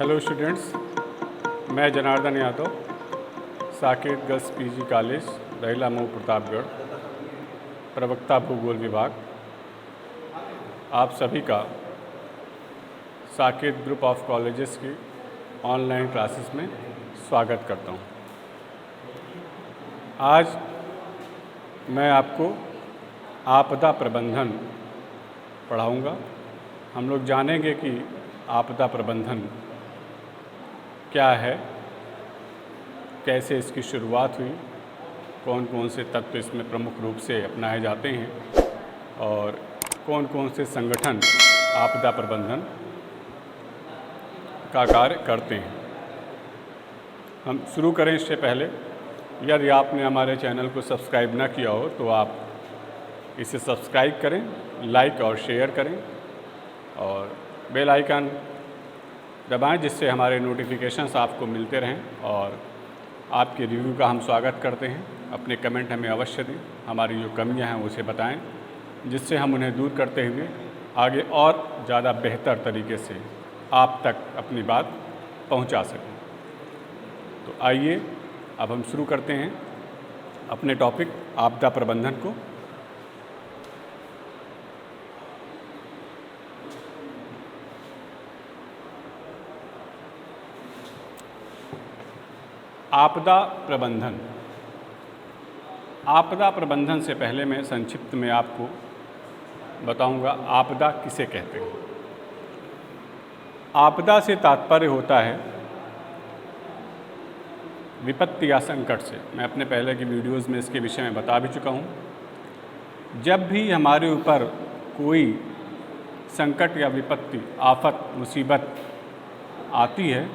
Hello students, मैं Janardan Yadav, Saket girls PG college Dahila Mau Pratapgarh, प्रवक्ता भूगोल विभाग, आप सभी का साकेत ग्रुप ऑफ कॉलेजेस की ऑनलाइन क्लासेस में स्वागत करता हूं। आज मैं आपको आपदा प्रबंधन पढ़ाऊंगा। हम लोग जानेंगे कि आपदा प्रबंधन क्या है, कैसे इसकी शुरुआत हुई, कौन कौन से तत्व इसमें प्रमुख रूप से अपनाए जाते हैं और कौन कौन से संगठन आपदा प्रबंधन का कार्य करते हैं। हम शुरू करें इससे पहले, यदि आपने हमारे चैनल को सब्सक्राइब ना किया हो तो आप इसे सब्सक्राइब करें, लाइक और शेयर करें और बेल आइकन दबाएं, जिससे हमारे नोटिफिकेशंस आपको मिलते रहें। और आपके रिव्यू का हम स्वागत करते हैं। अपने कमेंट हमें अवश्य दें, हमारी जो कमियां हैं उसे बताएं, जिससे हम उन्हें दूर करते हुए आगे और ज़्यादा बेहतर तरीके से आप तक अपनी बात पहुंचा सकें। तो आइए अब हम शुरू करते हैं अपने टॉपिक आपदा प्रबंधन को। आपदा प्रबंधन। आपदा प्रबंधन से पहले मैं संक्षिप्त में आपको बताऊंगा आपदा किसे कहते हैं। आपदा से तात्पर्य होता है विपत्ति या संकट से। मैं अपने पहले की वीडियोस में इसके विषय में बता भी चुका हूं। जब भी हमारे ऊपर कोई संकट या विपत्ति, आफत, मुसीबत आती है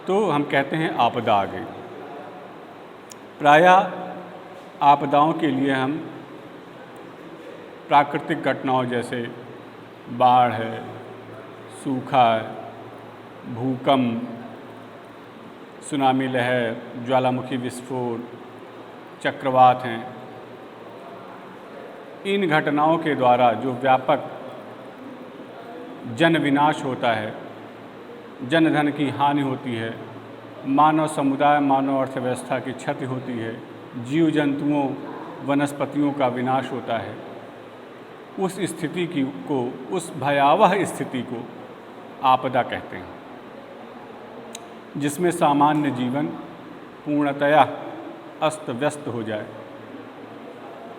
तो हम कहते हैं आपदा आ गई। प्रायः आपदाओं के लिए हम प्राकृतिक घटनाओं जैसे बाढ़ है, सूखा है, भूकंप, सुनामी लहर, ज्वालामुखी विस्फोट, चक्रवात हैं, इन घटनाओं के द्वारा जो व्यापक जन विनाश होता है, जन धन की हानि होती है, मानव समुदाय, मानव अर्थव्यवस्था की क्षति होती है, जीव जंतुओं, वनस्पतियों का विनाश होता है, उस स्थिति उस भयावह स्थिति को आपदा कहते हैं, जिसमें सामान्य जीवन पूर्णतया अस्त व्यस्त हो जाए,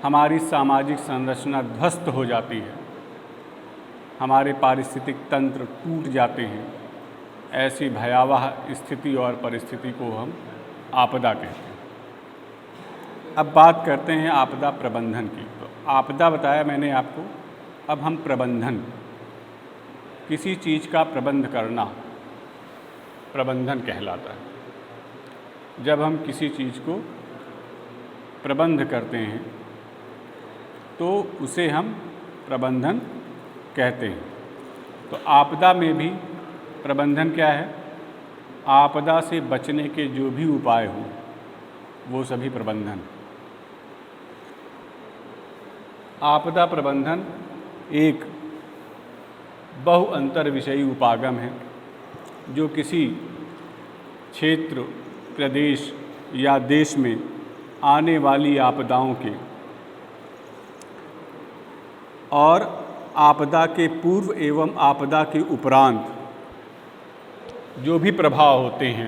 हमारी सामाजिक संरचना ध्वस्त हो जाती है, हमारे पारिस्थितिक तंत्र टूट जाते हैं। ऐसी भयावह स्थिति और परिस्थिति को हम आपदा कहते हैं। अब बात करते हैं आपदा प्रबंधन की। तो आपदा बताया मैंने आपको, अब हम प्रबंधन, किसी चीज़ का प्रबंध करना प्रबंधन कहलाता है। जब हम किसी चीज़ को प्रबंध करते हैं तो उसे हम प्रबंधन कहते हैं। तो आपदा में भी प्रबंधन क्या है? आपदा से बचने के जो भी उपाय हों वो सभी प्रबंधन। आपदा प्रबंधन एक बहुअंतर विषयी उपागम है जो किसी क्षेत्र, प्रदेश या देश में आने वाली आपदाओं के और आपदा के पूर्व एवं आपदा के उपरांत जो भी प्रभाव होते हैं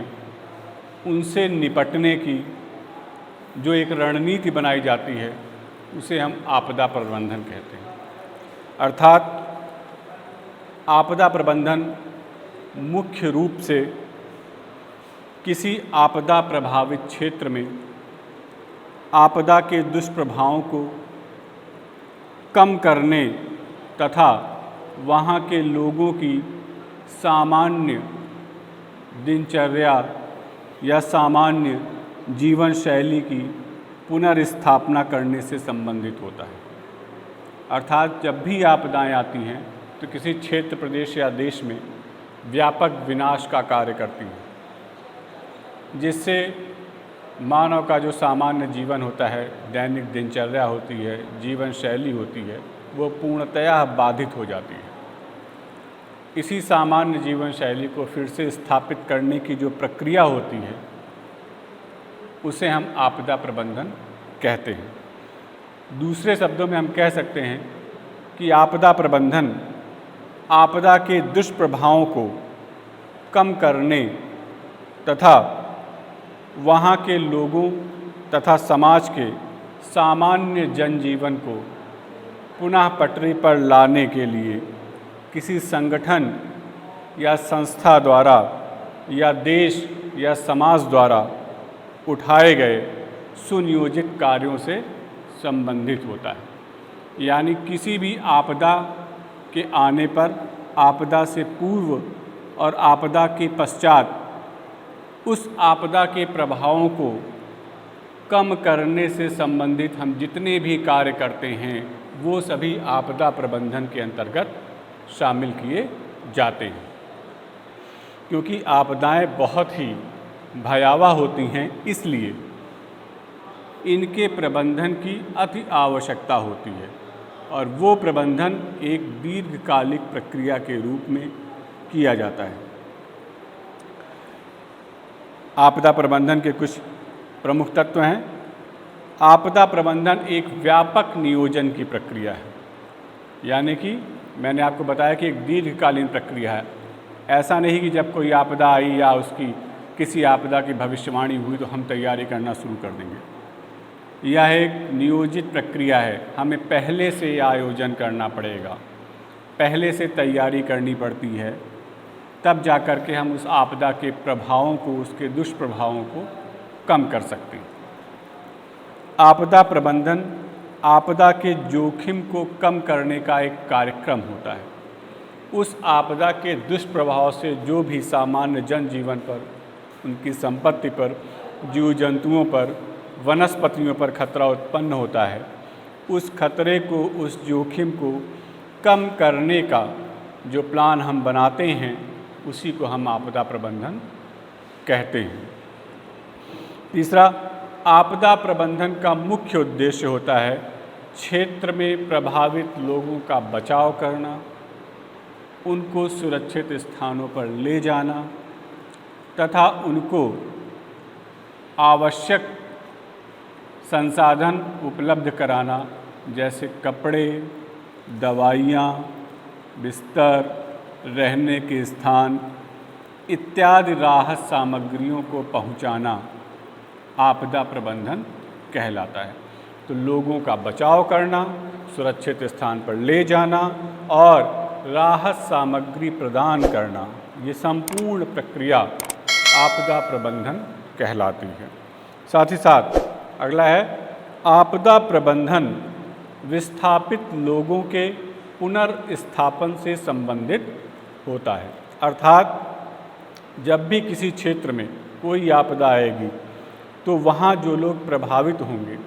उनसे निपटने की जो एक रणनीति बनाई जाती है उसे हम आपदा प्रबंधन कहते हैं। अर्थात आपदा प्रबंधन मुख्य रूप से किसी आपदा प्रभावित क्षेत्र में आपदा के दुष्प्रभावों को कम करने तथा वहाँ के लोगों की सामान्य दिनचर्या या सामान्य जीवन शैली की पुनर्स्थापना करने से संबंधित होता है। अर्थात जब भी आपदाएं आती हैं तो किसी क्षेत्र, प्रदेश या देश में व्यापक विनाश का कार्य करती हैं, जिससे मानव का जो सामान्य जीवन होता है, दैनिक दिनचर्या होती है, जीवन शैली होती है, वो पूर्णतया बाधित हो जाती है। इसी सामान्य जीवन शैली को फिर से स्थापित करने की जो प्रक्रिया होती है उसे हम आपदा प्रबंधन कहते हैं। दूसरे शब्दों में हम कह सकते हैं कि आपदा प्रबंधन आपदा के दुष्प्रभावों को कम करने तथा वहाँ के लोगों तथा समाज के सामान्य जनजीवन को पुनः पटरी पर लाने के लिए किसी संगठन या संस्था द्वारा या देश या समाज द्वारा उठाए गए सुनियोजित कार्यों से संबंधित होता है। यानी किसी भी आपदा के आने पर, आपदा से पूर्व और आपदा के पश्चात उस आपदा के प्रभावों को कम करने से संबंधित हम जितने भी कार्य करते हैं वो सभी आपदा प्रबंधन के अंतर्गत शामिल किए जाते हैं। क्योंकि आपदाएं बहुत ही भयावह होती हैं, इसलिए इनके प्रबंधन की अति आवश्यकता होती है और वो प्रबंधन एक दीर्घकालिक प्रक्रिया के रूप में किया जाता है। आपदा प्रबंधन के कुछ प्रमुख तत्व हैं। आपदा प्रबंधन एक व्यापक नियोजन की प्रक्रिया है, यानी कि मैंने आपको बताया कि एक दीर्घकालीन प्रक्रिया है। ऐसा नहीं कि जब कोई आपदा आई या उसकी किसी आपदा की भविष्यवाणी हुई तो हम तैयारी करना शुरू कर देंगे। यह एक नियोजित प्रक्रिया है, हमें पहले से आयोजन करना पड़ेगा, पहले से तैयारी करनी पड़ती है, तब जा कर के हम उस आपदा के प्रभावों को, उसके दुष्प्रभावों को कम कर सकते हैं। आपदा प्रबंधन आपदा के जोखिम को कम करने का एक कार्यक्रम होता है। उस आपदा के दुष्प्रभाव से जो भी सामान्य जनजीवन पर, उनकी संपत्ति पर, जीव जंतुओं पर, वनस्पतियों पर खतरा उत्पन्न होता है, उस खतरे को, उस जोखिम को कम करने का जो प्लान हम बनाते हैं उसी को हम आपदा प्रबंधन कहते हैं। तीसरा, आपदा प्रबंधन का मुख्य उद्देश्य होता है क्षेत्र में प्रभावित लोगों का बचाव करना, उनको सुरक्षित स्थानों पर ले जाना तथा उनको आवश्यक संसाधन उपलब्ध कराना, जैसे कपड़े, दवाइयाँ, बिस्तर, रहने के स्थान इत्यादि राहत सामग्रियों को पहुंचाना आपदा प्रबंधन कहलाता है। तो लोगों का बचाव करना, सुरक्षित स्थान पर ले जाना और राहत सामग्री प्रदान करना, ये संपूर्ण प्रक्रिया आपदा प्रबंधन कहलाती है। साथ ही साथ अगला है आपदा प्रबंधन विस्थापित लोगों के पुनर्स्थापन से संबंधित होता है। अर्थात जब भी किसी क्षेत्र में कोई आपदा आएगी तो वहाँ जो लोग प्रभावित होंगे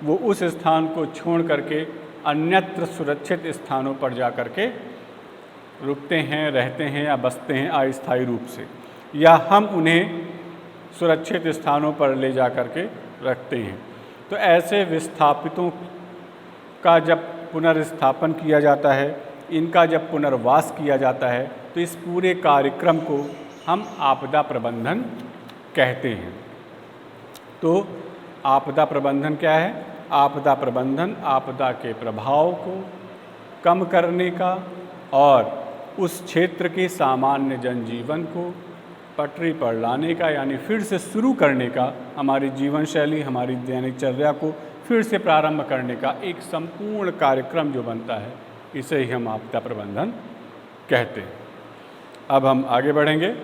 वो उस स्थान को छोड़ करके अन्यत्र सुरक्षित स्थानों पर जा कर के रुकते हैं, रहते हैं या बसते हैं अस्थायी रूप से, या हम उन्हें सुरक्षित स्थानों पर ले जा कर के रखते हैं। तो ऐसे विस्थापितों का जब पुनर्स्थापन किया जाता है, इनका जब पुनर्वास किया जाता है, तो इस पूरे कार्यक्रम को हम आपदा प्रबंधन कहते हैं। तो आपदा प्रबंधन क्या है? आपदा प्रबंधन आपदा के प्रभाव को कम करने का और उस क्षेत्र के सामान्य जनजीवन को पटरी पर लाने का, यानी फिर से शुरू करने का, हमारी जीवन शैली, हमारी दैनिकचर्या को फिर से प्रारंभ करने का एक संपूर्ण कार्यक्रम जो बनता है, इसे ही हम आपदा प्रबंधन कहते हैं। अब हम आगे बढ़ेंगे।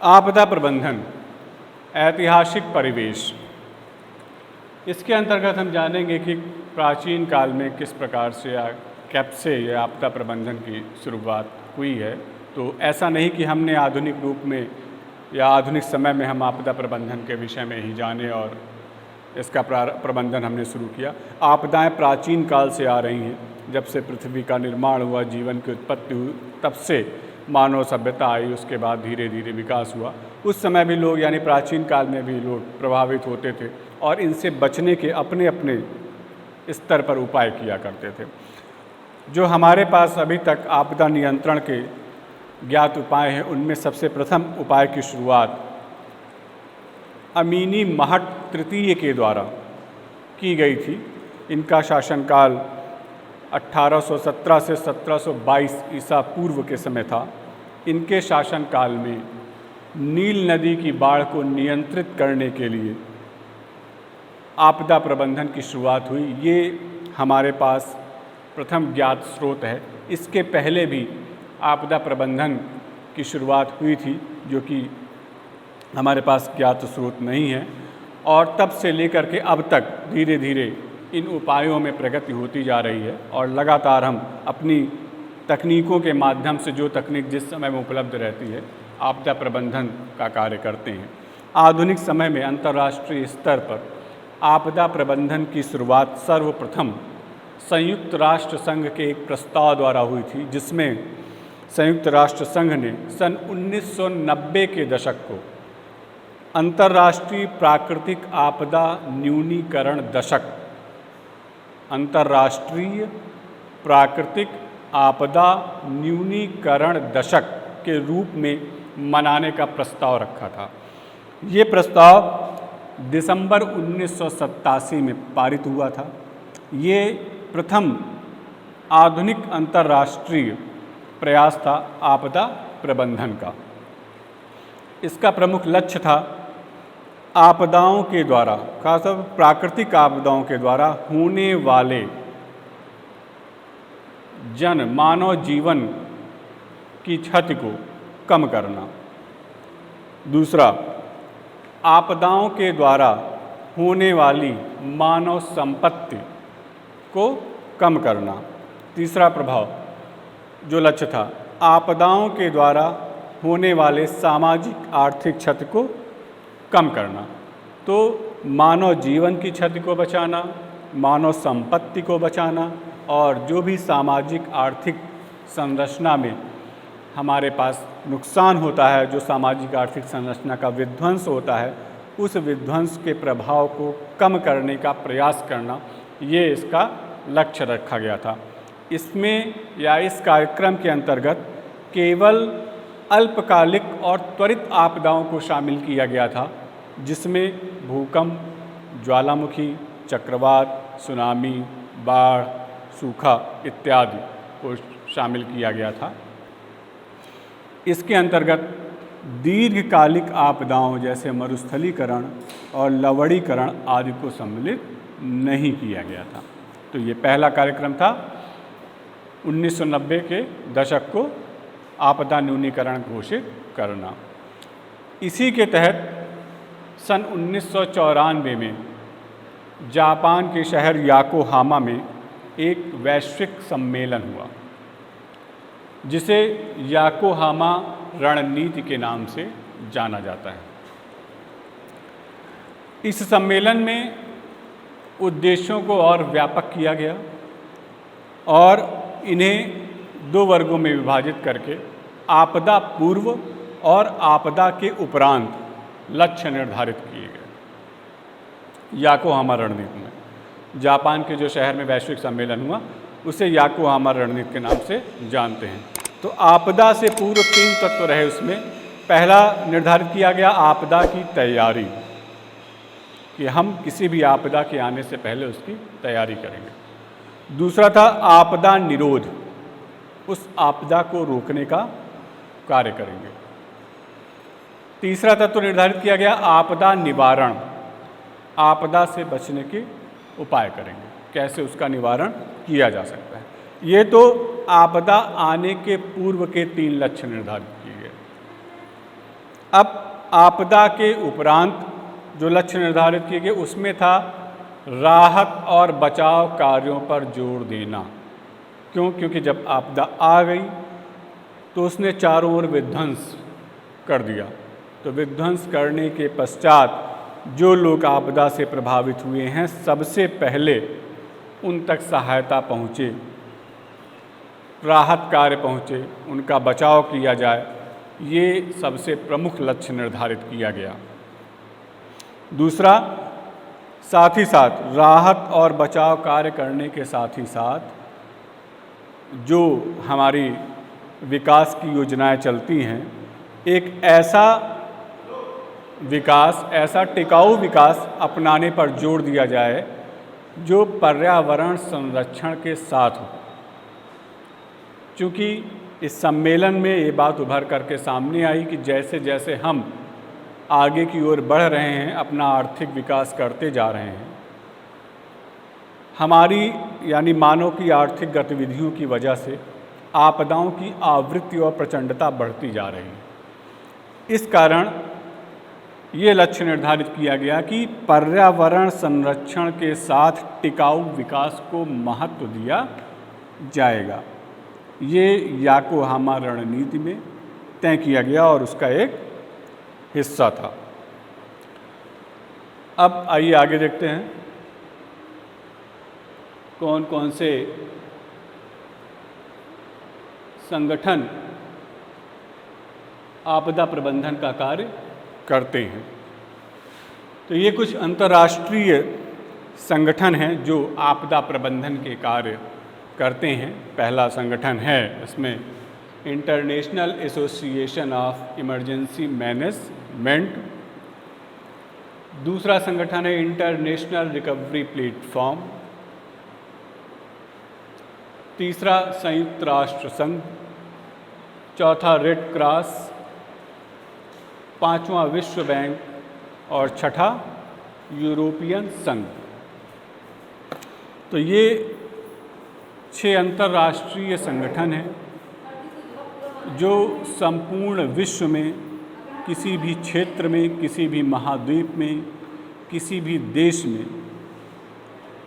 आपदा प्रबंधन ऐतिहासिक परिवेश, इसके अंतर्गत हम जानेंगे कि प्राचीन काल में किस प्रकार से या कब से यह आपदा प्रबंधन की शुरुआत हुई है। तो ऐसा नहीं कि हमने आधुनिक रूप में या आधुनिक समय में हम आपदा प्रबंधन के विषय में ही जाने और इसका प्रबंधन हमने शुरू किया। आपदाएं प्राचीन काल से आ रही हैं। जब से पृथ्वी का निर्माण हुआ, जीवन की उत्पत्ति हुई, तब से मानव सभ्यता आई, उसके बाद धीरे धीरे विकास हुआ उस समय भी लोग यानी प्राचीन काल में भी लोग प्रभावित होते थे और इनसे बचने के अपने अपने स्तर पर उपाय किया करते थे। जो हमारे पास अभी तक आपदा नियंत्रण के ज्ञात उपाय हैं, उनमें सबसे प्रथम उपाय की शुरुआत अमीनी महट तृतीय के द्वारा की गई थी। इनका शासनकाल 1817 से 1722 ईसा पूर्व के समय था। इनके शासनकाल में नील नदी की बाढ़ को नियंत्रित करने के लिए आपदा प्रबंधन की शुरुआत हुई। ये हमारे पास प्रथम ज्ञात स्रोत है। इसके पहले भी आपदा प्रबंधन की शुरुआत हुई थी, जो कि हमारे पास ज्ञात स्रोत नहीं है, और तब से लेकर के अब तक धीरे धीरे इन उपायों में प्रगति होती जा रही है और लगातार हम अपनी तकनीकों के माध्यम से, जो तकनीक जिस समय में उपलब्ध रहती है, आपदा प्रबंधन का कार्य करते हैं। आधुनिक समय में अंतर्राष्ट्रीय स्तर पर आपदा प्रबंधन की शुरुआत सर्वप्रथम संयुक्त राष्ट्र संघ के एक प्रस्ताव द्वारा हुई थी, जिसमें संयुक्त राष्ट्र संघ ने सन 1990 के दशक को अंतर्राष्ट्रीय प्राकृतिक आपदा न्यूनीकरण दशक, अंतर्राष्ट्रीय प्राकृतिक आपदा न्यूनीकरण दशक के रूप में मनाने का प्रस्ताव रखा था। ये प्रस्ताव दिसंबर 1987 में पारित हुआ था। ये प्रथम आधुनिक अंतर्राष्ट्रीय प्रयास था आपदा प्रबंधन का। इसका प्रमुख लक्ष्य था आपदाओं के द्वारा, खासतौर पर प्राकृतिक आपदाओं के द्वारा होने वाले मानव जीवन की क्षति को कम करना। दूसरा, आपदाओं के द्वारा होने वाली मानव संपत्ति को कम करना। तीसरा प्रभाव जो लक्ष्य था, आपदाओं के द्वारा होने वाले सामाजिक आर्थिक क्षति को कम करना। तो मानव जीवन की क्षति को बचाना, मानव संपत्ति को बचाना, और जो भी सामाजिक आर्थिक संरचना में हमारे पास नुकसान होता है, जो सामाजिक आर्थिक संरचना का विध्वंस होता है, उस विध्वंस के प्रभाव को कम करने का प्रयास करना, ये इसका लक्ष्य रखा गया था। इसमें या इस कार्यक्रम के अंतर्गत केवल अल्पकालिक और त्वरित आपदाओं को शामिल किया गया था, जिसमें भूकंप, ज्वालामुखी, चक्रवात, सुनामी, बाढ़, सूखा इत्यादि को शामिल किया गया था। इसके अंतर्गत दीर्घकालिक आपदाओं जैसे मरुस्थलीकरण और लवणीकरण आदि को सम्मिलित नहीं किया गया था। तो ये पहला कार्यक्रम था 1990 के दशक को आपदा न्यूनीकरण घोषित करना। इसी के तहत सन 1994 में जापान के शहर योकोहामा में एक वैश्विक सम्मेलन हुआ, जिसे योकोहामा रणनीति के नाम से जाना जाता है। इस सम्मेलन में उद्देश्यों को और व्यापक किया गया और इन्हें दो वर्गों में विभाजित करके आपदा पूर्व और आपदा के उपरांत लक्ष्य निर्धारित किए गए। योकोहामा रणनीति में जापान के जो शहर में वैश्विक सम्मेलन हुआ, उसे योकोहामा रणनीति के नाम से जानते हैं। तो आपदा से पूर्व 3 तत्व रहे। उसमें पहला निर्धारित किया गया आपदा की तैयारी, कि हम किसी भी आपदा के आने से पहले उसकी तैयारी करेंगे। दूसरा था आपदा निरोध, उस आपदा को रोकने का कार्य करेंगे। तीसरा तत्व निर्धारित किया गया आपदा निवारण, आपदा से बचने के उपाय करेंगे, कैसे उसका निवारण किया जा सकता है। ये तो आपदा आने के पूर्व के 3 लक्ष्य निर्धारित किए गए। अब आपदा के उपरांत जो लक्ष्य निर्धारित किए गए, उसमें था राहत और बचाव कार्यों पर जोर देना। क्यों? क्योंकि जब आपदा आ गई तो उसने चारों ओर विध्वंस कर दिया। तो विध्वंस करने के पश्चात जो लोग आपदा से प्रभावित हुए हैं, सबसे पहले उन तक सहायता पहुँचे, राहत कार्य पहुँचे, उनका बचाव किया जाए, ये सबसे प्रमुख लक्ष्य निर्धारित किया गया। दूसरा, साथ ही साथ राहत और बचाव कार्य करने के साथ ही साथ जो हमारी विकास की योजनाएं चलती हैं, एक ऐसा विकास, ऐसा टिकाऊ विकास अपनाने पर जोर दिया जाए जो पर्यावरण संरक्षण के साथ हो। क्योंकि इस सम्मेलन में ये बात उभर करके सामने आई कि जैसे जैसे हम आगे की ओर बढ़ रहे हैं, अपना आर्थिक विकास करते जा रहे हैं, हमारी यानी मानव की आर्थिक गतिविधियों की वजह से आपदाओं की आवृत्ति और प्रचंडता बढ़ती जा रही है। इस कारण ये लक्ष्य निर्धारित किया गया कि पर्यावरण संरक्षण के साथ टिकाऊ विकास को महत्व दिया जाएगा। ये याकोहामा रणनीति में तय किया गया और उसका एक हिस्सा था। अब आइए आगे देखते हैं कौन कौन से संगठन आपदा प्रबंधन का कार्य करते हैं। तो ये कुछ अंतर्राष्ट्रीय संगठन हैं जो आपदा प्रबंधन के कार्य करते हैं। पहला संगठन है इसमें international association of emergency management. दूसरा संगठन है इंटरनेशनल रिकवरी प्लेटफॉर्म। तीसरा संयुक्त राष्ट्र संघ। चौथा रेड क्रॉस। पांचवा विश्व बैंक और छठा यूरोपियन संघ। तो ये 6 अंतर्राष्ट्रीय संगठन हैं जो संपूर्ण विश्व में किसी भी क्षेत्र में, किसी भी महाद्वीप में, किसी भी देश में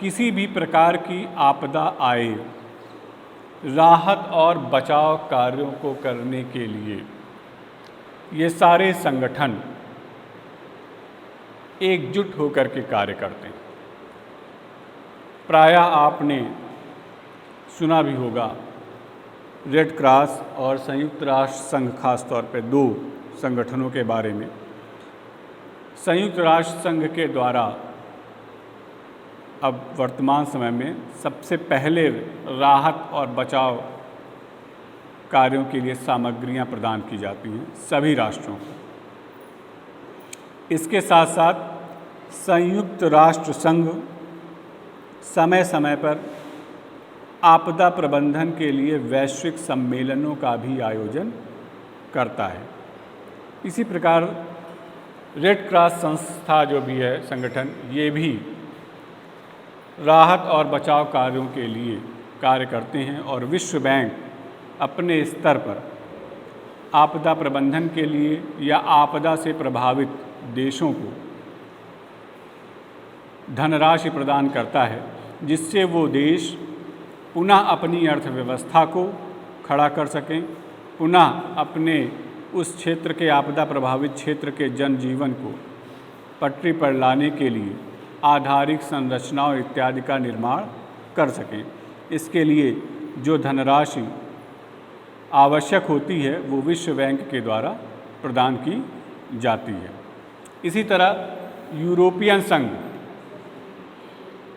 किसी भी प्रकार की आपदा आए, राहत और बचाव कार्यों को करने के लिए ये सारे संगठन एकजुट होकर के कार्य करते हैं। प्रायः आपने सुना भी होगा रेड क्रॉस और संयुक्त राष्ट्र संघ, खास तौर पे 2 संगठनों के बारे में। संयुक्त राष्ट्र संघ के द्वारा अब वर्तमान समय में सबसे पहले राहत और बचाव कार्यों के लिए सामग्रियां प्रदान की जाती हैं सभी राष्ट्रों को। इसके साथ साथ संयुक्त राष्ट्र संघ समय समय पर आपदा प्रबंधन के लिए वैश्विक सम्मेलनों का भी आयोजन करता है। इसी प्रकार रेड क्रॉस संस्था जो भी है संगठन, ये भी राहत और बचाव कार्यों के लिए कार्य करते हैं और विश्व बैंक अपने स्तर पर आपदा प्रबंधन के लिए या आपदा से प्रभावित देशों को धनराशि प्रदान करता है, जिससे वो देश पुनः अपनी अर्थव्यवस्था को खड़ा कर सकें, पुनः अपने उस क्षेत्र के आपदा प्रभावित क्षेत्र के जनजीवन को पटरी पर लाने के लिए आधारिक संरचनाओं इत्यादि का निर्माण कर सकें। इसके लिए जो धनराशि आवश्यक होती है वो विश्व बैंक के द्वारा प्रदान की जाती है। इसी तरह यूरोपियन संघ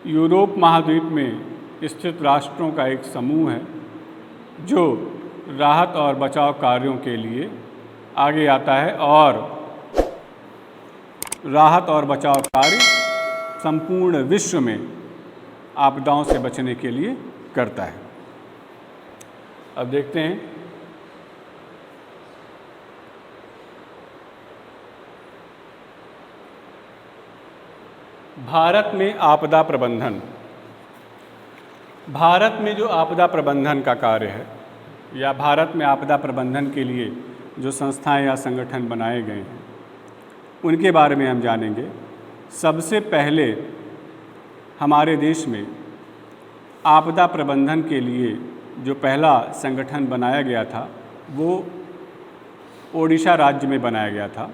यूरोप महाद्वीप में स्थित राष्ट्रों का एक समूह है जो राहत और बचाव कार्यों के लिए आगे आता है और राहत और बचाव कार्य संपूर्ण विश्व में आपदाओं से बचने के लिए करता है। अब देखते हैं भारत में आपदा प्रबंधन। भारत में जो आपदा प्रबंधन का कार्य है या भारत में आपदा प्रबंधन के लिए जो संस्थाएं या संगठन बनाए गए हैं उनके बारे में हम जानेंगे। सबसे पहले हमारे देश में आपदा प्रबंधन के लिए जो पहला संगठन बनाया गया था वो ओडिशा राज्य में बनाया गया था।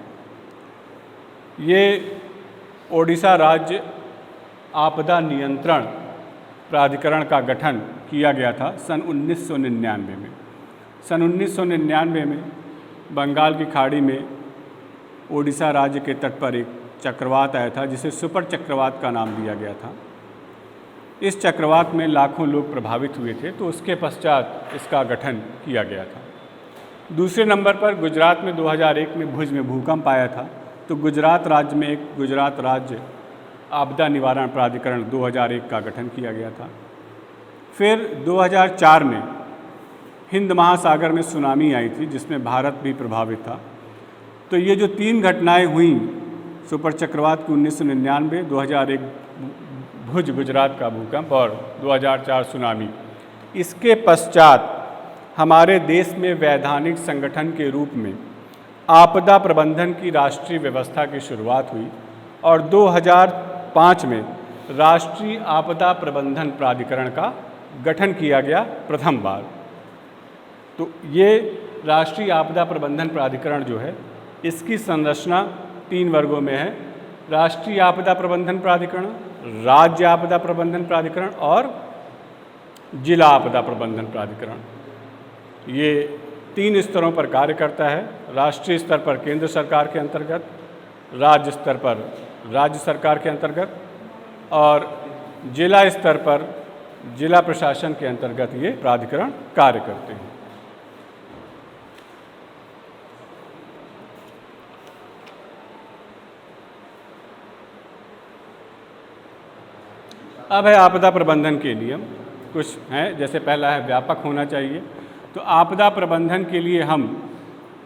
ये ओडिशा राज्य आपदा नियंत्रण प्राधिकरण का गठन किया गया था सन 1999 में। सन 1999 में बंगाल की खाड़ी में ओडिशा राज्य के तट पर एक चक्रवात आया था जिसे सुपर चक्रवात का नाम दिया गया था। इस चक्रवात में लाखों लोग प्रभावित हुए थे, तो उसके पश्चात इसका गठन किया गया था। दूसरे नंबर पर गुजरात में 2001 में भुज में भूकंप आया था, तो गुजरात राज्य में एक गुजरात राज्य आपदा निवारण प्राधिकरण 2001 का गठन किया गया था। फिर 2004 में हिंद महासागर में सुनामी आई थी जिसमें भारत भी प्रभावित था। तो ये जो 3 घटनाएं हुई, सुपर चक्रवात की 1999, 2001 भुज गुजरात का भूकंप और 2004 सुनामी, इसके पश्चात हमारे देश में वैधानिक संगठन के रूप में आपदा प्रबंधन की राष्ट्रीय व्यवस्था की शुरुआत हुई और 2005 में राष्ट्रीय आपदा प्रबंधन प्राधिकरण का गठन किया गया प्रथम बार। तो ये राष्ट्रीय आपदा प्रबंधन प्राधिकरण जो है, इसकी संरचना 3 वर्गों में है: राष्ट्रीय आपदा प्रबंधन प्राधिकरण, राज्य आपदा प्रबंधन प्राधिकरण और जिला आपदा प्रबंधन प्राधिकरण। ये 3 स्तरों पर कार्य करता है। राष्ट्रीय स्तर पर केंद्र सरकार के अंतर्गत, राज्य स्तर पर राज्य सरकार के अंतर्गत और जिला स्तर पर जिला प्रशासन के अंतर्गत ये प्राधिकरण कार्य करते हैं। अब है आपदा प्रबंधन के नियम। कुछ हैं, जैसे पहला है व्यापक होना चाहिए। तो आपदा प्रबंधन के लिए हम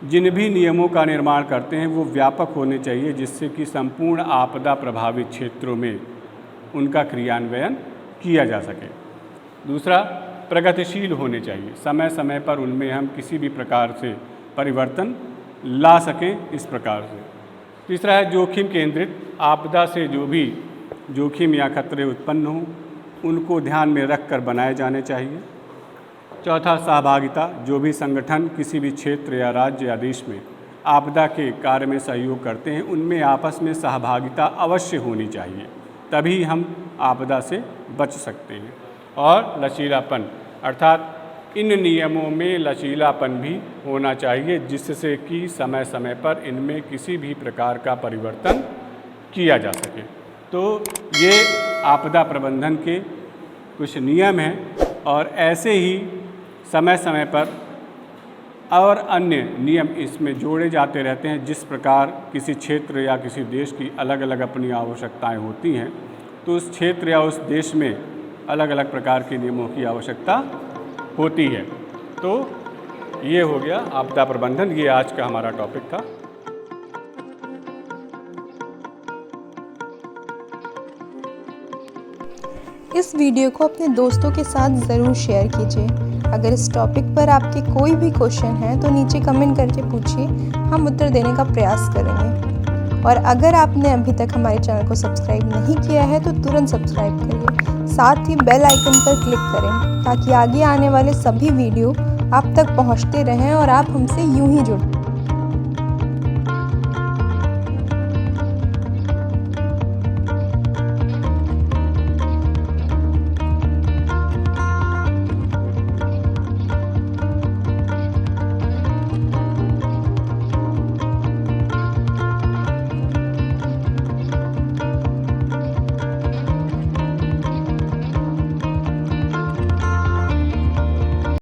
जिन भी नियमों का निर्माण करते हैं वो व्यापक होने चाहिए, जिससे कि संपूर्ण आपदा प्रभावित क्षेत्रों में उनका क्रियान्वयन किया जा सके। दूसरा, प्रगतिशील होने चाहिए, समय समय पर उनमें हम किसी भी प्रकार से परिवर्तन ला सकें, इस प्रकार से। तीसरा है जोखिम केंद्रित। आपदा से जो भी जोखिम या खतरे उत्पन्न हों उनको ध्यान में रखकर बनाए जाने चाहिए। चौथा, सहभागिता। जो भी संगठन किसी भी क्षेत्र या राज्य या देश में आपदा के कार्य में सहयोग करते हैं उनमें आपस में सहभागिता अवश्य होनी चाहिए, तभी हम आपदा से बच सकते हैं। और लचीलापन, अर्थात इन नियमों में लचीलापन भी होना चाहिए जिससे कि समय समय पर इनमें किसी भी प्रकार का परिवर्तन किया जा सके। तो ये आपदा प्रबंधन के कुछ नियम हैं और ऐसे ही समय समय पर और अन्य नियम इसमें जोड़े जाते रहते हैं। जिस प्रकार किसी क्षेत्र या किसी देश की अलग अलग अपनी आवश्यकताएं होती हैं, तो उस क्षेत्र या उस देश में अलग अलग प्रकार के नियमों की आवश्यकता होती है। तो ये हो गया आपदा प्रबंधन। ये आज का हमारा टॉपिक था। इस वीडियो को अपने दोस्तों के साथ ज़रूर शेयर कीजिए। अगर इस टॉपिक पर आपके कोई भी क्वेश्चन है तो नीचे कमेंट करके पूछिए, हम उत्तर देने का प्रयास करेंगे। और अगर आपने अभी तक हमारे चैनल को सब्सक्राइब नहीं किया है तो तुरंत सब्सक्राइब करिए, साथ ही बेल आइकन पर क्लिक करें ताकि आगे आने वाले सभी वीडियो आप तक पहुंचते रहें और आप हमसे यूं ही जुड़ते